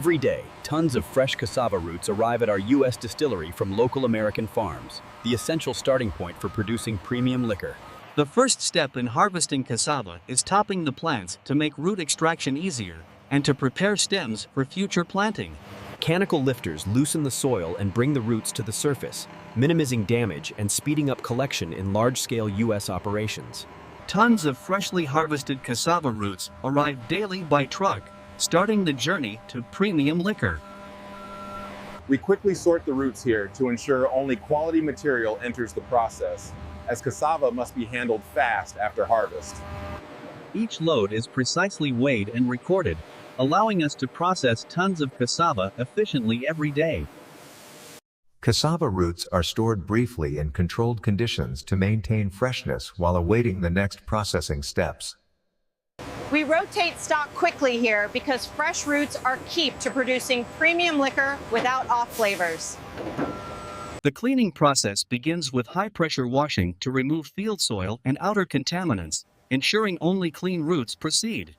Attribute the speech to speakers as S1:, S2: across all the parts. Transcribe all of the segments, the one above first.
S1: Every day, tons of fresh cassava roots arrive at our U.S. distillery from local American farms, the essential starting point for producing premium liquor.
S2: The first step in harvesting cassava is topping the plants to make root extraction easier and to prepare stems for future planting.
S1: Mechanical lifters loosen the soil and bring the roots to the surface, minimizing damage and speeding up collection in large-scale U.S. operations.
S2: Tons of freshly harvested cassava roots arrive daily by truck, starting the journey to premium liquor.
S3: We quickly sort the roots here to ensure only quality material enters the process, as cassava must be handled fast after harvest.
S2: Each load is precisely weighed and recorded, allowing us to process tons of cassava efficiently every day.
S4: Cassava roots are stored briefly in controlled conditions to maintain freshness while awaiting the next processing steps.
S5: We rotate stock quickly here because fresh roots are key to producing premium liquor without off flavors.
S2: The cleaning process begins with high-pressure washing to remove field soil and outer contaminants, ensuring only clean roots proceed.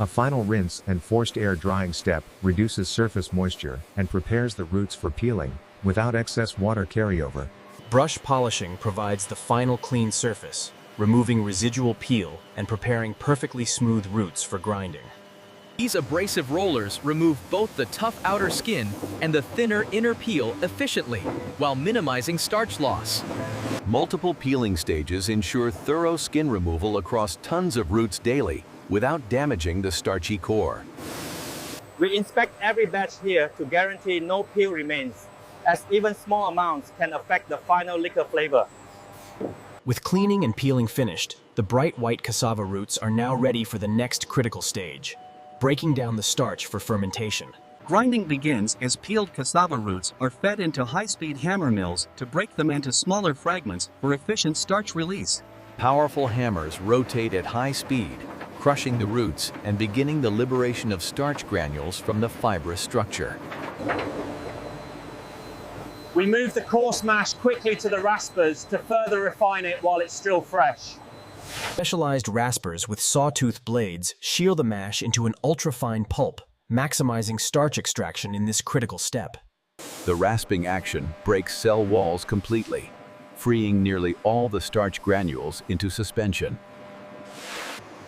S4: A final rinse and forced air drying step reduces surface moisture and prepares the roots for peeling, without excess water carryover.
S6: Brush polishing provides the final clean surface, removing residual peel and preparing perfectly smooth roots for grinding.
S7: These abrasive rollers remove both the tough outer skin and the thinner inner peel efficiently, while minimizing starch loss.
S8: Multiple peeling stages ensure thorough skin removal across tons of roots daily, without damaging the starchy core.
S9: We inspect every batch here to guarantee no peel remains, as even small amounts can affect the final liquor flavor.
S6: With cleaning and peeling finished, the bright white cassava roots are now ready for the next critical stage, breaking down the starch for fermentation.
S2: Grinding begins as peeled cassava roots are fed into high-speed hammer mills to break them into smaller fragments for efficient starch release.
S8: Powerful hammers rotate at high speed, crushing the roots and beginning the liberation of starch granules from the fibrous structure.
S9: We move the coarse mash quickly to the raspers to further refine it while it's still fresh.
S6: Specialized raspers with sawtooth blades shear the mash into an ultra-fine pulp, maximizing starch extraction in this critical step.
S8: The rasping action breaks cell walls completely, freeing nearly all the starch granules into suspension.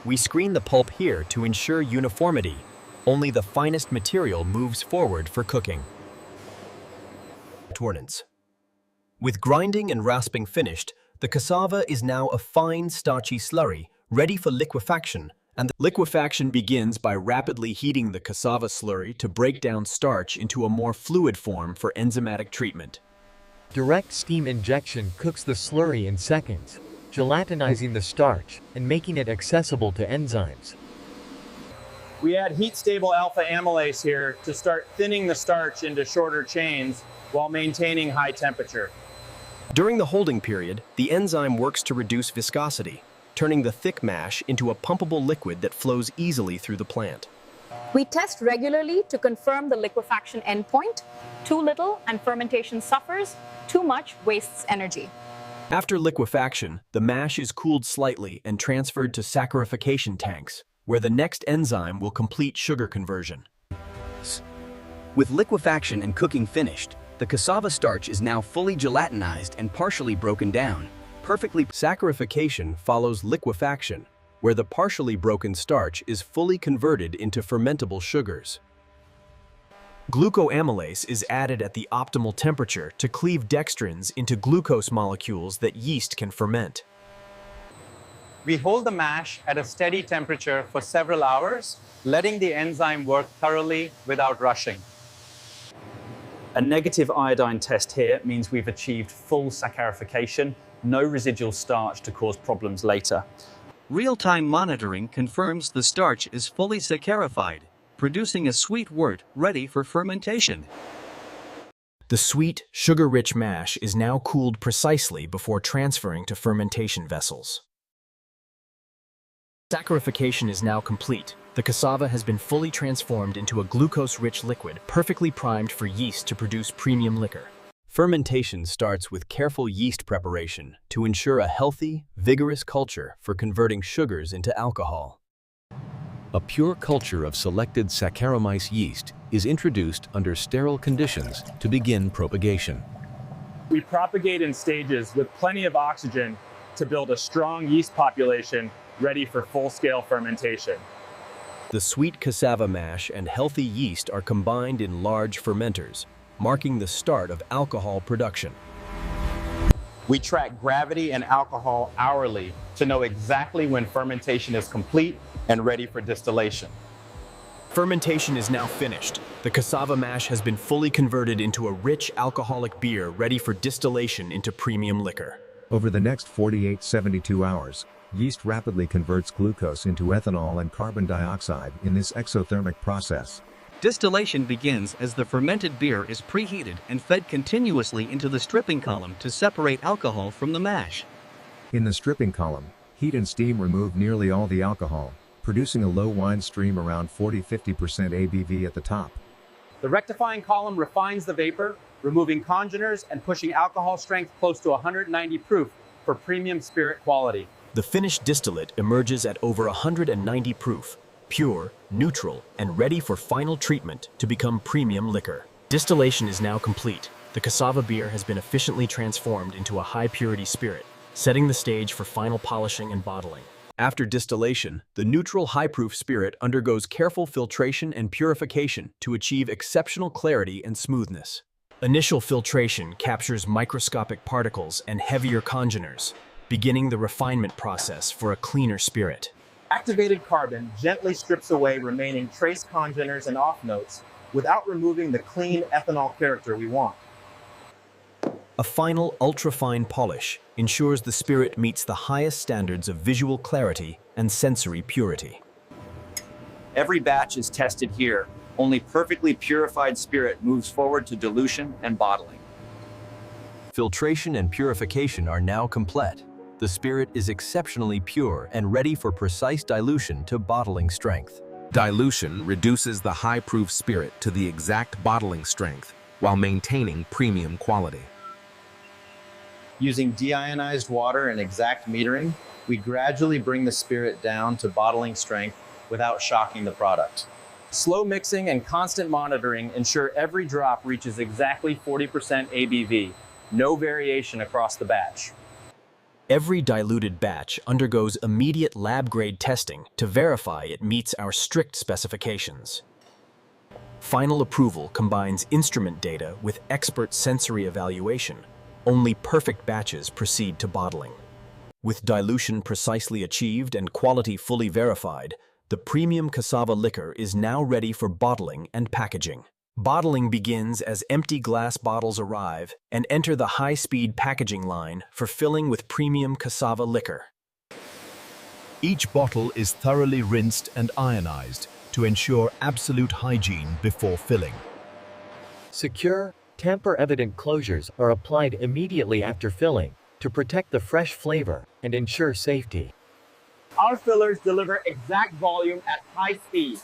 S1: We screen the pulp here to ensure uniformity. Only the finest material moves forward for cooking. With grinding and rasping finished, the cassava is now a fine, starchy slurry, ready for liquefaction, and the liquefaction begins by rapidly heating the cassava slurry to break down starch into a more fluid form for enzymatic treatment.
S10: Direct steam injection cooks the slurry in seconds, gelatinizing the starch and making it accessible to enzymes.
S9: We add heat-stable alpha amylase here to start thinning the starch into shorter chains while maintaining high temperature.
S1: During the holding period, the enzyme works to reduce viscosity, turning the thick mash into a pumpable liquid that flows easily through the plant.
S5: We test regularly to confirm the liquefaction endpoint. Too little and fermentation suffers, too much wastes energy.
S1: After liquefaction, the mash is cooled slightly and transferred to saccharification tanks, where the next enzyme will complete sugar conversion.
S11: With liquefaction and cooking finished, the cassava starch is now fully gelatinized and partially broken down.
S1: Saccharification follows liquefaction, where the partially broken starch is fully converted into fermentable sugars. Glucoamylase is added at the optimal temperature to cleave dextrins into glucose molecules that yeast can ferment.
S9: We hold the mash at a steady temperature for several hours, letting the enzyme work thoroughly without rushing. A negative iodine test here means we've achieved full saccharification, no residual starch to cause problems later.
S2: Real-time monitoring confirms the starch is fully saccharified, producing a sweet wort ready for fermentation.
S6: The sweet, sugar-rich mash is now cooled precisely before transferring to fermentation vessels. Saccharification is now complete. The cassava has been fully transformed into a glucose-rich liquid, perfectly primed for yeast to produce premium liquor.
S1: Fermentation starts with careful yeast preparation to ensure a healthy, vigorous culture for converting sugars into alcohol.
S8: A pure culture of selected Saccharomyces yeast is introduced under sterile conditions to begin propagation.
S3: We propagate in stages with plenty of oxygen to build a strong yeast population ready for full-scale fermentation.
S1: The sweet cassava mash and healthy yeast are combined in large fermenters, marking the start of alcohol production.
S3: We track gravity and alcohol hourly to know exactly when fermentation is complete and ready for distillation.
S1: Fermentation is now finished. The cassava mash has been fully converted into a rich alcoholic beer ready for distillation into premium liquor.
S4: Over the next 48-72 hours, yeast rapidly converts glucose into ethanol and carbon dioxide in this exothermic process.
S2: Distillation begins as the fermented beer is preheated and fed continuously into the stripping column to separate alcohol from the mash.
S4: In the stripping column, heat and steam remove nearly all the alcohol, producing a low wine stream around 40-50% ABV at the top.
S9: The rectifying column refines the vapor, removing congeners and pushing alcohol strength close to 190 proof for premium spirit quality.
S1: The finished distillate emerges at over 190 proof, pure, neutral, and ready for final treatment to become premium liquor. Distillation is now complete. The cassava beer has been efficiently transformed into a high-purity spirit, setting the stage for final polishing and bottling. After distillation, the neutral high-proof spirit undergoes careful filtration and purification to achieve exceptional clarity and smoothness. Initial filtration captures microscopic particles and heavier congeners, beginning the refinement process for a cleaner spirit.
S3: Activated carbon gently strips away remaining trace congeners and off-notes without removing the clean ethanol character we want.
S1: A final ultra-fine polish ensures the spirit meets the highest standards of visual clarity and sensory purity.
S11: Every batch is tested here. Only perfectly purified spirit moves forward to dilution and bottling.
S1: Filtration and purification are now complete. The spirit is exceptionally pure and ready for precise dilution to bottling strength.
S12: Dilution reduces the high-proof spirit to the exact bottling strength while maintaining premium quality.
S13: Using deionized water and exact metering, we gradually bring the spirit down to bottling strength without shocking the product.
S9: Slow mixing and constant monitoring ensure every drop reaches exactly 40% ABV, no variation across the batch.
S1: Every diluted batch undergoes immediate lab-grade testing to verify it meets our strict specifications. Final approval combines instrument data with expert sensory evaluation. Only perfect batches proceed to bottling. With dilution precisely achieved and quality fully verified, the premium cassava liquor is now ready for bottling and packaging. Bottling begins as empty glass bottles arrive and enter the high-speed packaging line for filling with premium cassava liquor.
S14: Each bottle is thoroughly rinsed and ionized to ensure absolute hygiene before filling.
S10: Secure, tamper-evident closures are applied immediately after filling to protect the fresh flavor and ensure safety.
S3: Our fillers deliver exact volume at high speed.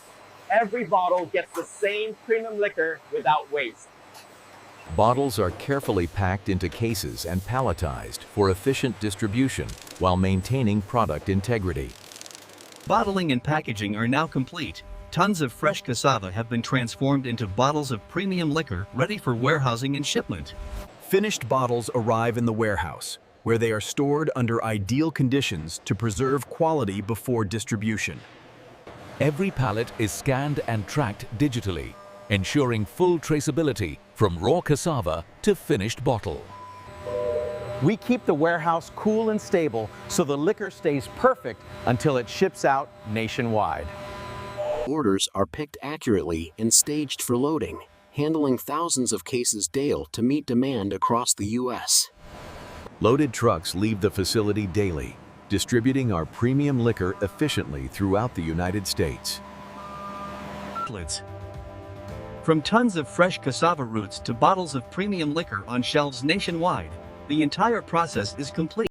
S3: Every bottle gets the same premium liquor without waste.
S8: Bottles are carefully packed into cases and palletized for efficient distribution while maintaining product integrity.
S2: Bottling and packaging are now complete. Tons of fresh cassava have been transformed into bottles of premium liquor ready for warehousing and shipment.
S1: Finished bottles arrive in the warehouse, where they are stored under ideal conditions to preserve quality before distribution.
S12: Every pallet is scanned and tracked digitally, ensuring full traceability from raw cassava to finished bottle.
S9: We keep the warehouse cool and stable so the liquor stays perfect until it ships out nationwide.
S15: Orders are picked accurately and staged for loading, handling thousands of cases daily to meet demand across the U.S.
S8: Loaded trucks leave the facility daily, distributing our premium liquor efficiently throughout the United States.
S2: From tons of fresh cassava roots to bottles of premium liquor on shelves nationwide, the entire process is complete.